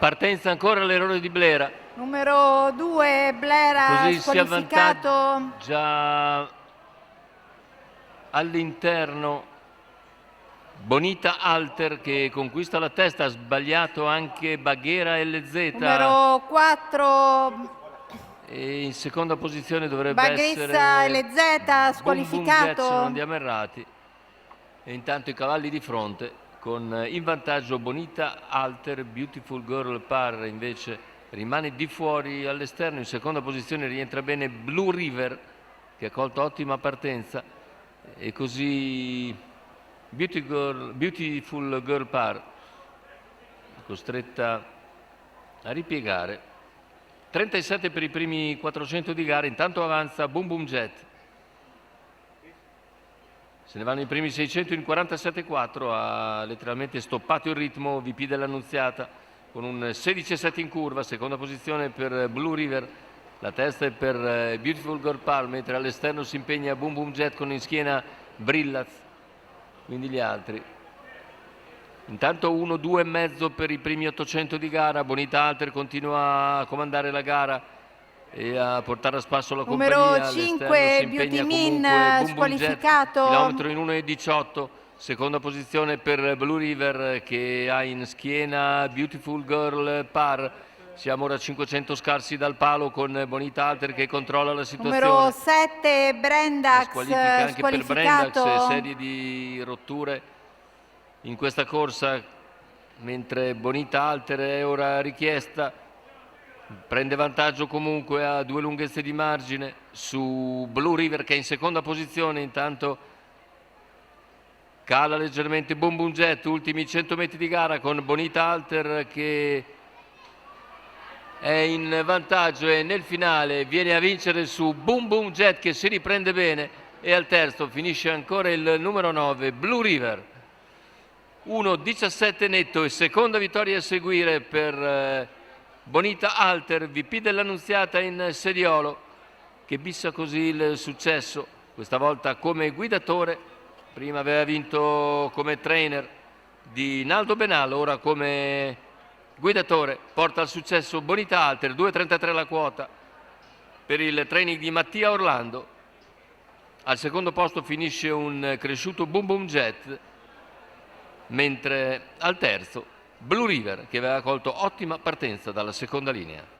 Partenza ancora l'errore di Blera. Numero 2 Blera Così si squalificato. avvantaggia all'interno Bonita Alter che conquista la testa, ha sbagliato anche Baghera LZ. Numero 4 E in seconda posizione dovrebbe Baghessa essere LZ squalificato. Se non andiamo errati. E intanto i cavalli di fronte con in vantaggio Bonita Alter. Beautiful Girl Par invece rimane di fuori all'esterno. In seconda posizione rientra bene Blue River che ha colto ottima partenza, e così Beautiful Girl Par costretta a ripiegare. 37 per i primi 400 di gara. Intanto avanza Boom Boom Jet. Se ne vanno i primi 600 in 47,4. Ha letteralmente stoppato il ritmo VP dell'Annunziata con un 16,7 in curva. Seconda posizione per Blue River. La testa è per Beautiful Girl Par, mentre all'esterno si impegna Boom Boom Jet con in schiena Brillaz. Quindi gli altri. Intanto 1-2,5 per i primi 800 di gara. Bonita Alter continua a comandare la gara e a portare a spasso la compagnia. Numero 5 Beauty Min squalificato. Chilometro in 1,18. Seconda posizione per Blue River che ha in schiena Beautiful Girl Par. Siamo ora a 500 scarsi dal palo con Bonita Alter che controlla la situazione. Numero 7 Brendax squalifica anche squalificato. per Brendax, serie di rotture in questa corsa, mentre Bonita Alter è ora richiesta. Prende vantaggio comunque a 2 lunghezze di margine su Blue River che è in seconda posizione. Intanto cala leggermente Boom Boom Jet, ultimi 100 metri di gara con Bonita Alter che è in vantaggio e nel finale viene a vincere su Boom Boom Jet che si riprende bene, e al terzo finisce ancora il numero 9 Blue River. 1,17 netto e seconda vittoria a seguire per Bonita Alter, VP dell'Annunziata in sediolo, che bissa così il successo, questa volta come guidatore. Prima aveva vinto come trainer di Naldo Benal, ora come guidatore porta al successo Bonita Alter. 2,33 la quota per il training di Mattia Orlando. Al secondo posto finisce un cresciuto Boom Boom Jet, mentre al terzo Blue River che aveva colto ottima partenza dalla seconda linea.